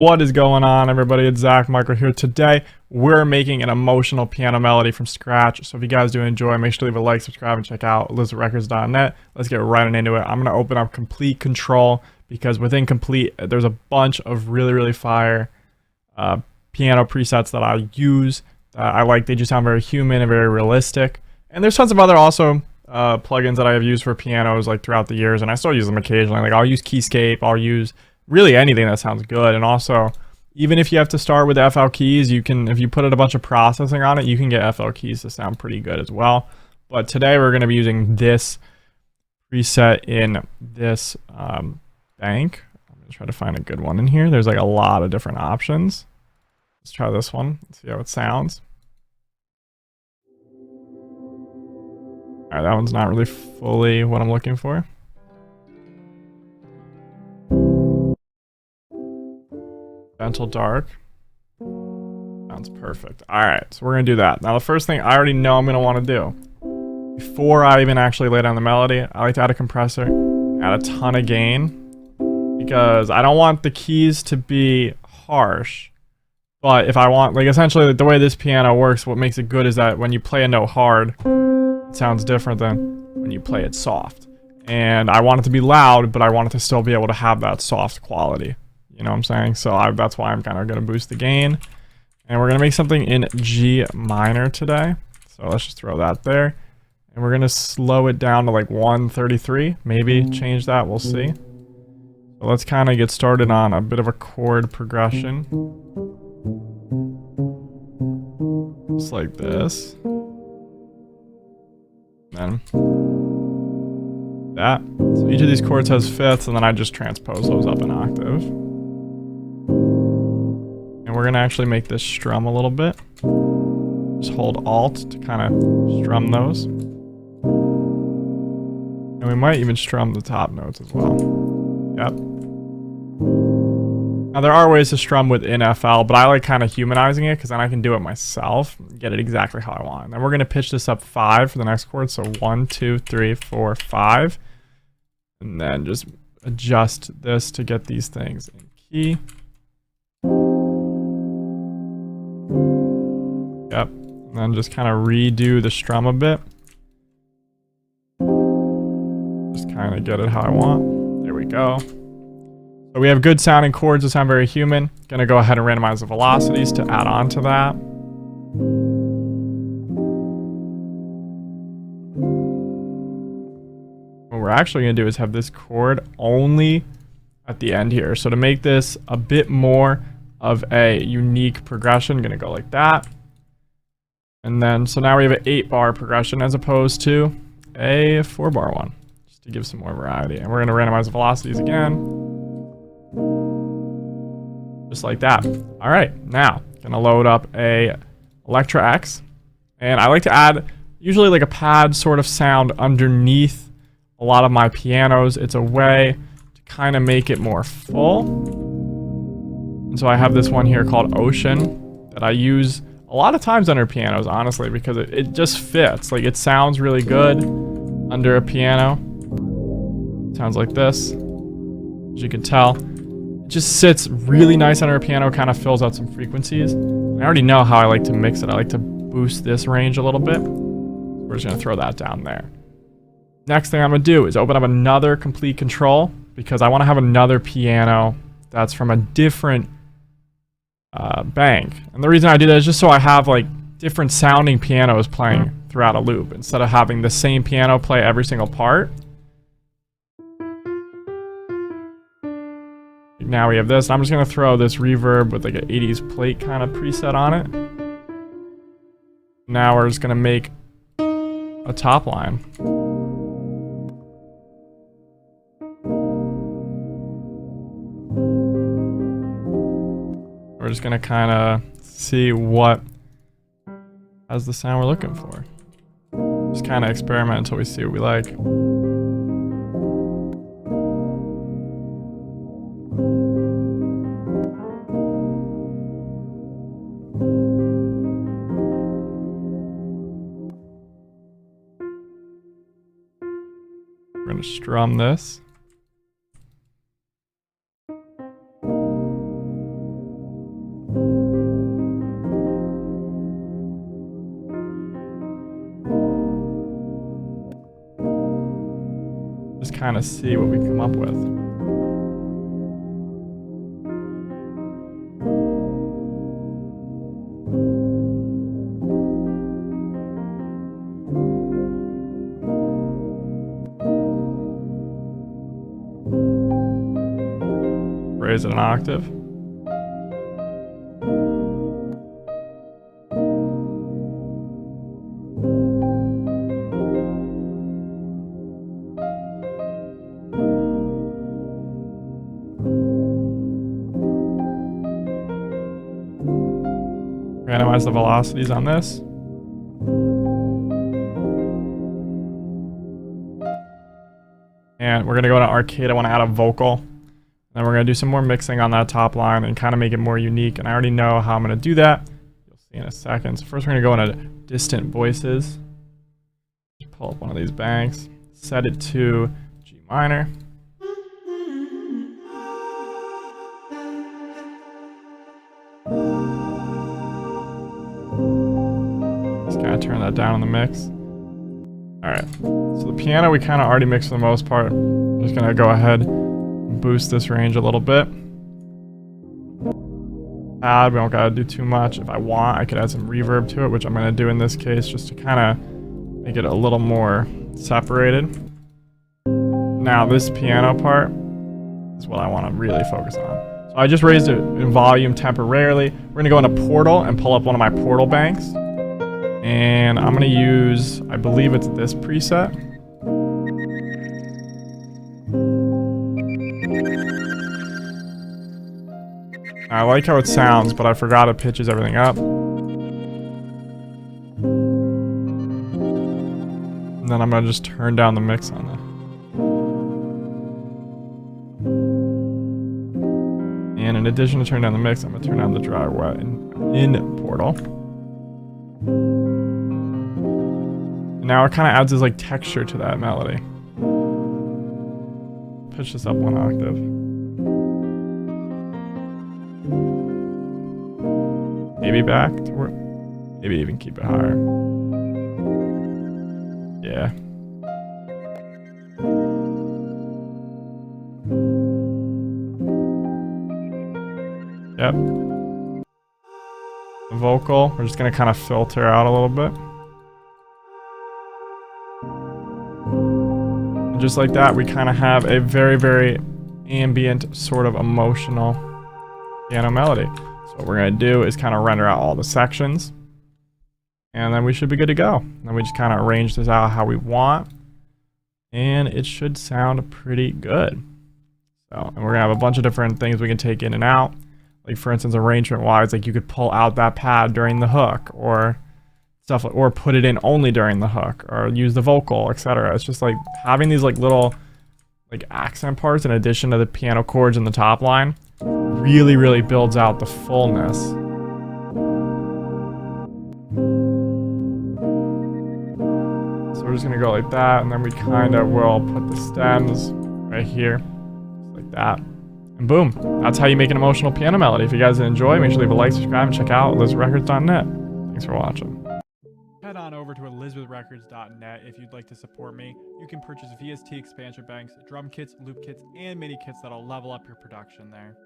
What is going on, everybody? It's TheZachMichael here. Today, we're making an emotional piano melody from scratch. So if you guys do enjoy, make sure to leave a like, subscribe, and check out elizabethrecords.net. Let's get right into it. I'm going to open up Complete Control because within Complete, there's a bunch of really fire piano presets that I use. I like. They just sound very human and very realistic. And there's tons of other also plugins that I have used for pianos like throughout the years, and I still use them occasionally. Like I'll use Keyscape, I'll use really anything that sounds good. And also, even if you have to start with FL keys, you can, if you put a bunch of processing on it, you can get FL keys to sound pretty good as well. But today we're going to be using this preset in this bank. I'm going to try to find a good one in here. There's like a lot of different options. Let's try this one. Let's see how it sounds. All right, that one's not really fully what I'm looking for. Gentle dark. Sounds perfect. All right, so we're gonna do that. Now the first thing I already know I'm gonna want to do, before I even actually lay down the melody, I like to add a compressor, add a ton of gain, because I don't want the keys to be harsh. But if I want, like essentially the way this piano works, what makes it good is that when you play a note hard, it sounds different than when you play it soft. And I want it to be loud, but I want it to still be able to have that soft quality. You know what I'm saying? So that's why I'm kind of going to boost the gain. And we're going to make something in G minor today. So let's just throw that there. And we're going to slow it down to like 133. Maybe change that. We'll see. So let's kind of get started on a bit of a chord progression. Just like this. Then that. So each of these chords has fifths, and then I just transpose those up an octave. And we're going to actually make this strum a little bit. Just hold Alt to kind of strum those. And we might even strum the top notes as well. Yep. Now there are ways to strum within FL, but I like kind of humanizing it because then I can do it myself and get it exactly how I want. And then we're going to pitch this up 5 for the next chord. So 1, 2, 3, 4, 5. And then just adjust this to get these things in key. Yep, and then just kind of redo the strum a bit. Just kind of get it how I want. There we go. So we have good sounding chords that sound very human. Gonna go ahead and randomize the velocities to add on to that. What we're actually gonna do is have this chord only at the end here. So to make this a bit more of a unique progression, gonna go like that. And then, so now we have an 8-bar progression as opposed to a 4-bar one, just to give some more variety. And we're going to randomize the velocities again. Just like that. All right, now, going to load up a Electra X. And I like to add usually like a pad sort of sound underneath a lot of my pianos. It's a way to kind of make it more full. And so I have this one here called Ocean that I use a lot of times under pianos, honestly, because it just fits. Like, it sounds really good under a piano. Sounds like this. As you can tell, it just sits really nice under a piano, kind of fills out some frequencies. And I already know how I like to mix it. I like to boost this range a little bit. We're just going to throw that down there. Next thing I'm going to do is open up another Complete Control, because I want to have another piano that's from a different bank. And the reason I do that is just so I have like different sounding pianos playing throughout a loop instead of having the same piano play every single part. Now we have this, and I'm just going to throw this reverb with like an 80s plate kind of preset on it. Now we're just going to make a top line. We're just going to kind of see what has the sound we're looking for. Just kind of experiment until we see what we like. We're going to strum this. kind of see what we come up with. Raise it an octave. Randomize the velocities on this. And we're gonna go to arcade. I want to add a vocal. Then we're gonna do some more mixing on that top line and kind of make it more unique. And I already know how I'm gonna do that. You'll see in a second. So first we're gonna go into distant voices. Pull up one of these banks. Set it to G minor. Just kind of turn that down in the mix. Alright, so the piano we kind of already mixed for the most part. I'm just going to go ahead and boost this range a little bit. We don't got to do too much. If I want, I could add some reverb to it, which I'm going to do in this case just to kind of make it a little more separated. Now this piano part is what I want to really focus on. So I just raised it in volume temporarily. We're going to go into Portal and pull up one of my Portal banks. And I'm going to use, I believe it's this preset. I like how it sounds, but I forgot it pitches everything up. And then I'm going to just turn down the mix on that. And in addition to turn down the mix, I'm going to turn down the dry wet in Portal. Now it kind of adds this like texture to that melody. Pitch this up one octave. Maybe back to where, maybe even keep it higher. Yeah. Yep. The vocal, we're just gonna kind of filter out a little bit. And just like that, we kind of have a very, very ambient, sort of emotional piano melody. So what we're gonna do is kind of render out all the sections. And then we should be good to go. And then we just kind of arrange this out how we want. And it should sound pretty good. So, and we're gonna have a bunch of different things we can take in and out. Like for instance, arrangement wise, like you could pull out that pad during the hook or stuff, or put it in only during the hook or use the vocal, etc. It's just like having these like little like accent parts in addition to the piano chords in the top line really, really builds out the fullness. So we're just gonna go like that, and then we kind of will put the stems right here, just like that. And boom, that's how you make an emotional piano melody. If you guys enjoy, make sure to leave a like, subscribe, and check out TheZachMichael.net. Thanks for watching. Head on over to ElizabethRecords.net if you'd like to support me. You can purchase VST expansion banks, drum kits, loop kits, and MIDI kits that'll level up your production there.